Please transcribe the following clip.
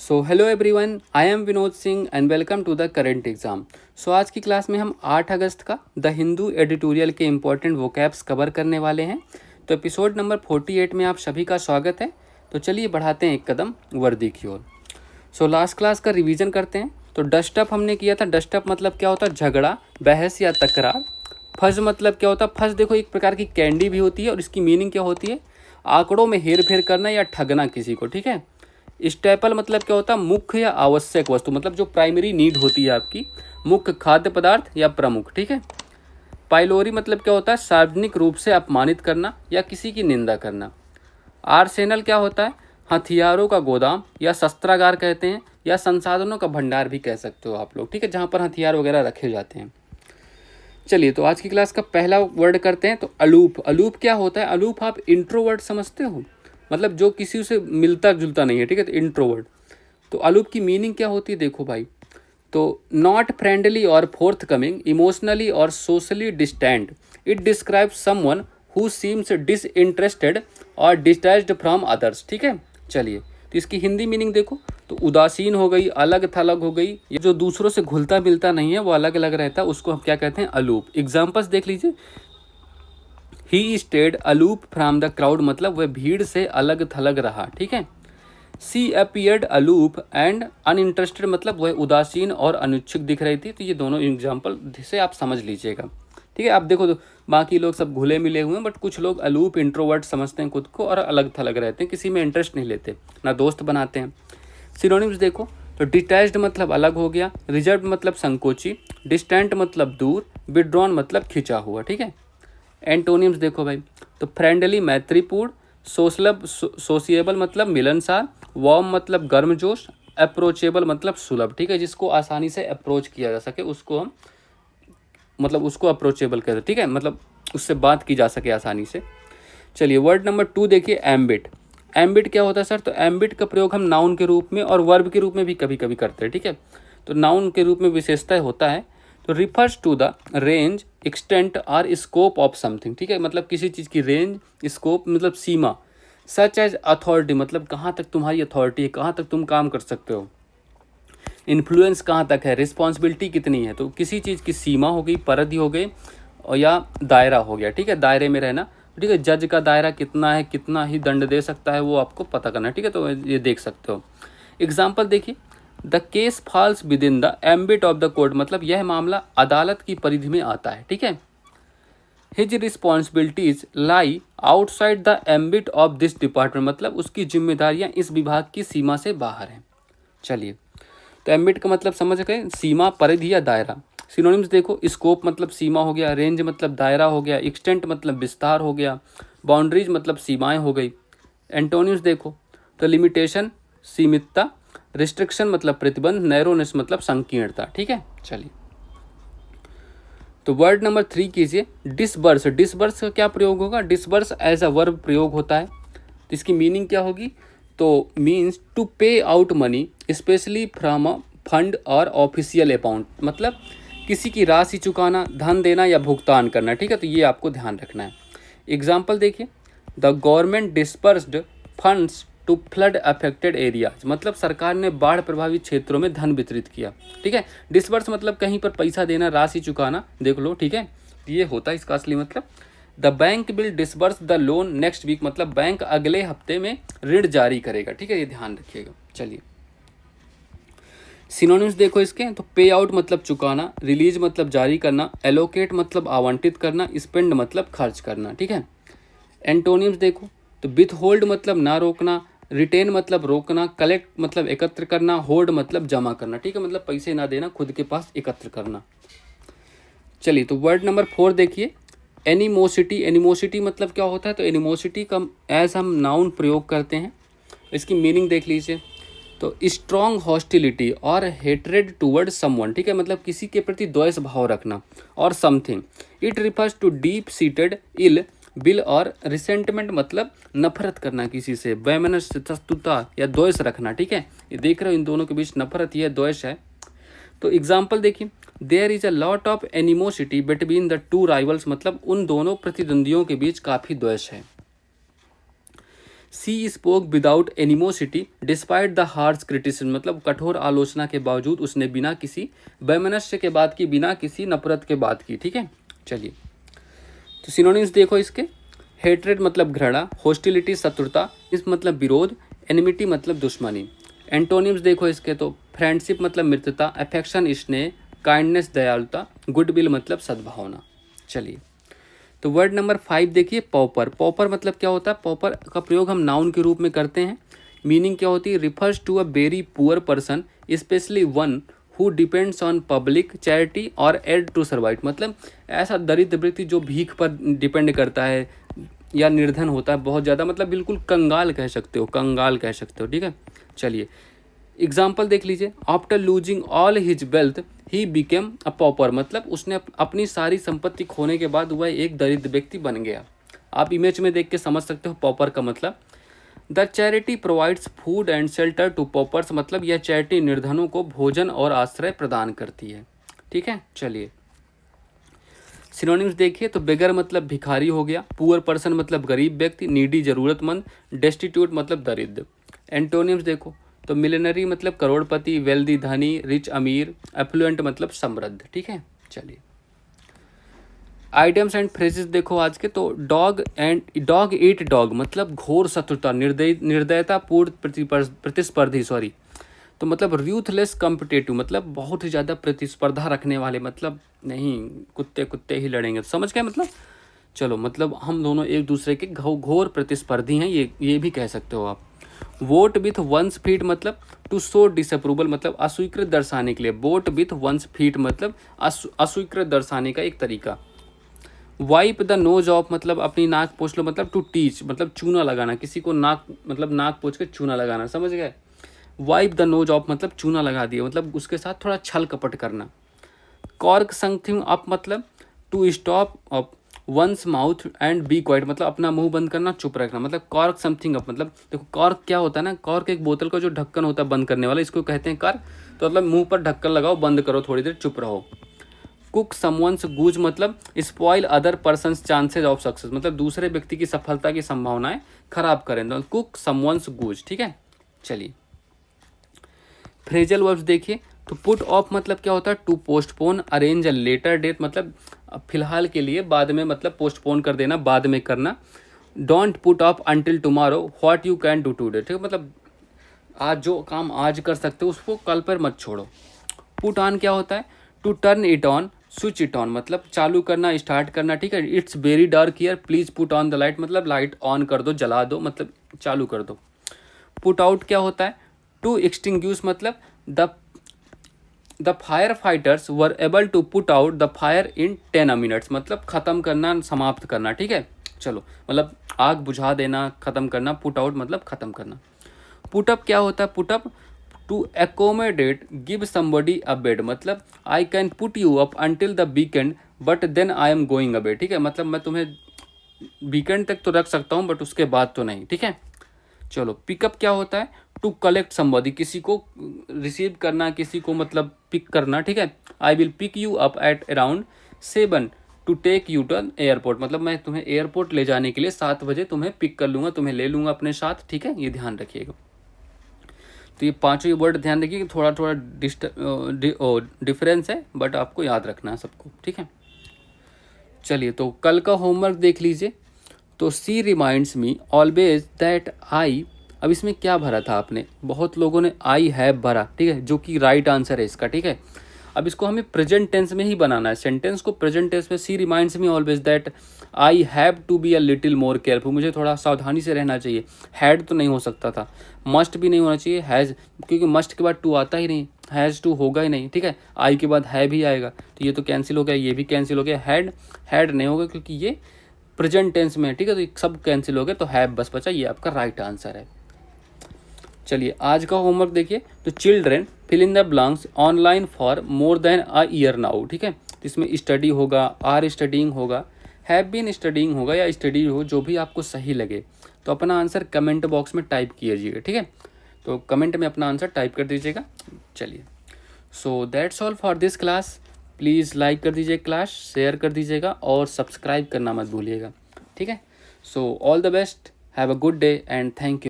So hello everyone, I am Vinod Singh and welcome to the current exam. So आज की class में हम 8 अगस्त का द हिंदू एडिटोरियल के इम्पोर्टेंट वोकैब्स कवर करने वाले हैं। तो एपिसोड नंबर 48 में आप सभी का स्वागत है। तो चलिए बढ़ाते हैं एक कदम वर्दी की ओर। सो लास्ट क्लास का रिवीजन करते हैं। तो डस्टअप हमने किया था। डस्टअप मतलब क्या होता है? झगड़ा, बहस या तकरार। फज मतलब क्या होता है? फज देखो एक प्रकार की कैंडी भी होती है और इसकी मीनिंग क्या होती है? आंकड़ों में हेर फेर करना या ठगना किसी को, ठीक है। स्टेपल मतलब क्या होता है? मुख्य या आवश्यक वस्तु, मतलब जो प्राइमरी नीड होती है आपकी, मुख्य खाद्य पदार्थ या प्रमुख, ठीक है। पाइलोरी मतलब क्या होता है? सार्वजनिक रूप से अपमानित करना या किसी की निंदा करना। आर्सेनल क्या होता है? हथियारों का गोदाम या शस्त्रागार कहते हैं, या संसाधनों का भंडार भी कह सकते हो आप लोग, ठीक है, जहाँ पर हथियार वगैरह रखे जाते हैं। चलिए तो आज की क्लास का पहला वर्ड करते हैं। तो अलूप। अलूप क्या होता है? अलूप आप इंट्रोवर्ट समझते हो, मतलब जो किसी से मिलता जुलता नहीं है, ठीक है, तो इंट्रोवर्ट। तो अलूप की मीनिंग क्या होती है? देखो भाई, तो नॉट फ्रेंडली और फोर्थ कमिंग, इमोशनली और socially distant. It describes someone who seems disinterested और डिटैच्ड फ्रॉम अदर्स, ठीक है। चलिए तो इसकी हिंदी मीनिंग देखो, तो उदासीन हो गई, अलग थलग हो गई, ये जो दूसरों से घुलता मिलता नहीं है, वो अलग अलग रहता है, उसको हम क्या कहते हैं? अलूप। एग्जाम्पल्स देख लीजिए। He stayed aloof from the crowd, मतलब वह भीड़ से अलग थलग रहा, ठीक है। सी अपीयर्ड अलूप एंड अनइंटरेस्टेड, मतलब वह उदासीन और अनिच्छुक दिख रही थी। तो ये दोनों एग्जाम्पल से आप समझ लीजिएगा, ठीक है। आप देखो तो बाकी लोग सब घुले मिले हुए हैं, बट कुछ लोग अलूप इंट्रोवर्ट समझते हैं खुद को और अलग थलग रहते हैं, किसी में इंटरेस्ट नहीं लेते, ना दोस्त बनाते हैं। सिनोनिम्स देखो, तो डिटैच्ड मतलब अलग हो गया, रिजर्व मतलब संकोची, डिस्टेंट मतलब दूर, विड्रॉन मतलब खिंचा हुआ, ठीक है। एंटोनिम्स देखो भाई, तो फ्रेंडली मैत्रीपूर्ण, सोशिएबल मतलब मिलनसार, वार्म मतलब गर्मजोश, अप्रोचेबल मतलब सुलभ, ठीक है, जिसको आसानी से अप्रोच किया जा सके उसको हम मतलब उसको अप्रोचेबल कहते हैं, ठीक है, मतलब उससे बात की जा सके आसानी से। चलिए वर्ड नंबर 2 देखिए, एम्बिट। एम्बिट क्या होता है सर? तो एम्बिट का प्रयोग हम नाउन के रूप में और वर्ब के रूप में भी कभी कभी करते हैं, ठीक है। तो नाउन के रूप में विशेषता होता है, तो refers to the range, extent और स्कोप ऑफ समथिंग, ठीक है, मतलब किसी चीज़ की रेंज, स्कोप मतलब सीमा। सच एज अथॉरिटी, मतलब कहाँ तक तुम्हारी अथॉरिटी है, कहाँ तक तुम काम कर सकते हो। इन्फ्लुएंस कहाँ तक है, रिस्पॉन्सिबिलिटी कितनी है। तो किसी चीज़ की सीमा हो गई, परिधि हो गई, और या दायरा हो गया, ठीक है, दायरे में रहना, ठीक है। जज का दायरा कितना है, कितना ही दंड दे सकता है, वो आपको पता करना है, ठीक है, तो ये देख सकते हो। एग्जाम्पल देखिए, the case falls within the ambit of the court, मतलब यह मामला अदालत की परिधि में आता है, ठीक है। His responsibilities lie outside the ambit of this department, मतलब उसकी जिम्मेदारियां इस विभाग की सीमा से बाहर हैं। चलिए तो एम्बिट का मतलब समझ गए, सीमा, परिधि या दायरा। सिनोनिम्स देखो, स्कोप मतलब सीमा हो गया, रेंज मतलब दायरा हो गया, एक्सटेंट मतलब विस्तार हो गया, बाउंड्रीज मतलब सीमाएं हो गई। एंटोनिम्स देखो, तो लिमिटेशन सीमितता, रिस्ट्रिक्शन मतलब प्रतिबंध, नैरोनेस मतलब संकीर्णता, ठीक है। चलिए तो वर्ड नंबर 3 कीजिए, डिसबर्स। डिसबर्स का क्या प्रयोग होगा? डिसबर्स एज अ वर्ब प्रयोग होता है। तो इसकी मीनिंग क्या होगी? तो मीन्स टू पे out money specially from a fund और ऑफिशियल अकाउंट, मतलब किसी की राशि चुकाना, धन देना या भुगतान करना, ठीक है, तो ये आपको ध्यान रखना है। एग्जाम्पल देखिए, the government dispersed funds to flood affected areas, मतलब सरकार ने बाढ़ प्रभावित क्षेत्रों में धन वितरित किया, ठीक है। डिस्पर्स मतलब कहीं पर पैसा देना, राशि चुकाना, देख लो, ठीक है, ये होता है इसका असली मतलब। The bank will disburse the loan next week, मतलब बैंक अगले हफ्ते में ऋण जारी करेगा, ठीक है, ये ध्यान रखिएगा। चलिए सिनोनिम्स देखो इसके, तो पे आउट मतलब चुकाना, रिलीज मतलब जारी करना, एलोकेट मतलब आवंटित करना, स्पेंड मतलब खर्च करना, ठीक है। एंटोनिम्स देखो, तो विथ होल्ड मतलब ना रोकना, रिटेन मतलब रोकना, कलेक्ट मतलब एकत्र करना, होल्ड मतलब जमा करना, ठीक है, मतलब पैसे ना देना, खुद के पास एकत्र करना। चलिए तो वर्ड नंबर 4 देखिए, एनिमोसिटी। एनिमोसिटी मतलब क्या होता है? तो एनिमोसिटी का एज हम नाउन प्रयोग करते हैं, इसकी मीनिंग देख लीजिए, तो स्ट्रॉन्ग हॉस्टिलिटी और हेट्रेड टूवर्ड समवन, ठीक है, मतलब किसी के प्रति द्वेष भाव रखना, और something. It refers to deep seated ill will और रिसेंटमेंट मतलब नफरत करना किसी से, वैमनस्यता या द्वेष रखना, ठीक है, ये देख रहे हो इन दोनों के बीच नफरत या द्वेष है। तो एग्जाम्पल देखिए, there is a lot of animosity between the two rivals, मतलब उन दोनों प्रतिद्वंदियों के बीच काफ़ी द्वेष है। She spoke without animosity despite the harsh criticism, मतलब कठोर आलोचना के बावजूद उसने बिना किसी वैमनस्य के बात की, बिना किसी नफरत के बात की। ठीक है, चलिए तो सिनोनिम्स देखो इसके। हेट्रेड मतलब घृणा, हॉस्टिलिटी शत्रुता, इस मतलब विरोध, एनिमिटी मतलब दुश्मनी। एंटोनिम्स देखो इसके, तो फ्रेंडशिप मतलब मित्रता, अफेक्शन स्नेह, काइंडनेस दयालुता, गुडविल मतलब सद्भावना। चलिए तो वर्ड नंबर 5 देखिए, पॉपर। पॉपर मतलब क्या होता है? पॉपर का प्रयोग हम नाउन के रूप में करते हैं। मीनिंग क्या होती है? Refers to a very poor person, specially one who depends on public charity और एड टू सर्वाइव, मतलब ऐसा दरिद्र व्यक्ति जो भीख पर डिपेंड करता है या निर्धन होता है बहुत ज़्यादा, मतलब बिल्कुल कंगाल कह सकते हो, कंगाल कह सकते हो। ठीक है, चलिए एग्जाम्पल देख लीजिए। After losing all his wealth he became a pauper, मतलब उसने अपनी सारी संपत्ति खोने के बाद वह एक दरिद्र व्यक्ति बन गया। आप इमेज में देख के समझ सकते हो पॉपर का मतलब। The charity provides food and shelter to paupers, मतलब यह चैरिटी निर्धनों को भोजन और आश्रय प्रदान करती है। ठीक है, चलिए सिनोनिम्स देखिए, तो बेगर मतलब भिखारी हो गया, पुअर पर्सन मतलब गरीब व्यक्ति, नीडी जरूरतमंद, डेस्टिट्यूट मतलब दरिद्र। एंटोनिम्स देखो, तो मिलिनरी मतलब करोड़पति, वेल्दी धनी, रिच अमीर, एफ्लुएंट मतलब समृद्ध। ठीक है, चलिए आइटम्स एंड फ्रेजेस देखो आज के, तो डॉग ईट डॉग मतलब घोर शत्रुता, निर्दयता पूर्ण प्रतिस्पर्धी, सॉरी, तो मतलब र्यूथलेस कॉम्पिटेटिव मतलब बहुत ही ज़्यादा प्रतिस्पर्धा रखने वाले, मतलब नहीं कुत्ते कुत्ते ही लड़ेंगे, तो समझ गए मतलब। चलो मतलब हम दोनों एक दूसरे के घोर प्रतिस्पर्धी हैं, ये भी कह सकते हो आप। वोट विथ वंस फीट मतलब टू शो डिसअप्रूवल, मतलब अस्वीकृत दर्शाने के लिए। वोट विथ वंस फीट मतलब अस्वीकृत दर्शाने का एक तरीका। वाइप द नोज ऑफ मतलब अपनी नाक पोंछ लो, मतलब टू टीच मतलब चूना लगाना, किसी को नाक मतलब नाक पोंछ के चूना लगाना, समझ गए। वाइप द नोज ऑफ मतलब चूना लगा दिया, मतलब उसके साथ थोड़ा छल कपट करना। कॉर्क समथिंग अप मतलब to stop up one's mouth and be quiet, मतलब अपना मुंह बंद करना, चुप रखना। मतलब कॉर्क समथिंग अप मतलब देखो कॉर्क क्या होता है ना, कॉर्क एक बोतल का जो ढक्कन होता है बंद करने वाला, इसको कहते हैं कॉर्क। तो मतलब मुंह पर ढक्कन लगाओ, बंद करो, थोड़ी देर चुप रहो। कुक समवंस गूज मतलब spoil other persons chances of success, मतलब दूसरे व्यक्ति की सफलता की संभावनाएं खराब करें, तो कुक समवंस गूज। ठीक है, चलिए फ्रेजल वर्ब्स देखिए, तो पुट ऑफ मतलब क्या होता है? To postpone, arrange a later date मतलब फिलहाल के लिए, बाद में मतलब पोस्टपोन कर देना, बाद में करना। Don't put off until tomorrow what you can do today, ठीक है, मतलब आज जो काम आज कर सकते हो उसको कल पर मत छोड़ो। पुट ऑन क्या होता है? To turn it on, switch it on मतलब चालू करना, स्टार्ट करना। ठीक है, it's very dark here please put on the light मतलब लाइट ऑन कर दो, जला दो, मतलब चालू कर दो। पुट आउट क्या होता है? टू एक्सटिंग्विश मतलब the firefighters were able to put out the fire in 10 minutes, मतलब खत्म करना, समाप्त करना। ठीक है, चलो मतलब आग बुझा देना, खत्म करना। पुट आउट मतलब खत्म करना। पुटअप क्या होता है? Put up to accommodate give somebody a bed, मतलब I can put you up until the weekend but then I am going away. ठीक है, मतलब मैं तुम्हें वीकेंड तक तो रख सकता हूँ बट उसके बाद तो नहीं। ठीक है, चलो पिकअप क्या होता है? टू कलेक्ट समबडी, किसी को रिसीव करना, किसी को मतलब पिक करना। ठीक है, I will pick you up at around 7 to take you to airport, मतलब मैं तुम्हें एयरपोर्ट ले जाने के लिए 7 बजे तुम्हें पिक कर लूँगा, तुम्हें ले लूँगा अपने साथ। ठीक है, ये ध्यान रखिएगा। तो ये पांचों वर्ड ध्यान रखिए कि थोड़ा थोड़ा डिफरेंस है, बट आपको याद रखना है सबको। ठीक है, चलिए तो कल का होमवर्क देख लीजिए। तो she reminds me always that I, अब इसमें क्या भरा था आपने? बहुत लोगों ने आई हैव भरा, ठीक है, जो कि राइट आंसर है इसका। ठीक है, अब इसको हमें प्रेजेंट टेंस में ही बनाना है, सेंटेंस को प्रेजेंट टेंस में। She reminds me always that I have to be a little more careful, मुझे थोड़ा सावधानी से रहना चाहिए। हैड तो नहीं हो सकता था, मस्ट भी नहीं होना चाहिए, हैज़, क्योंकि मस्ट के बाद टू आता ही नहीं, हैज़ टू होगा ही नहीं। ठीक है, आई के बाद है भी आएगा, तो ये तो कैंसिल हो गया, ये भी कैंसिल हो गया। हैड नहीं होगा क्योंकि ये प्रेजेंट टेंस में है। ठीक है, तो ये सब कैंसिल हो गया, तो हैव बस बचा, ये आपका राइट आंसर है। चलिए आज का होमवर्क देखिए, तो children fill in the blanks online for more than a year now. ठीक है, तो इसमें स्टडी होगा, आर स्टडिंग होगा, हैव बीन स्टडिंग होगा, या स्टडी हो, जो भी आपको सही लगे। तो अपना आंसर कमेंट बॉक्स में टाइप कीजिएगा। ठीक है, तो कमेंट में अपना आंसर टाइप कर दीजिएगा। चलिए, so that's all for this class. Please like कर दीजिए क्लास, शेयर कर दीजिएगा और सब्सक्राइब करना मत भूलिएगा। ठीक है, so all the best, have a good day and thank you.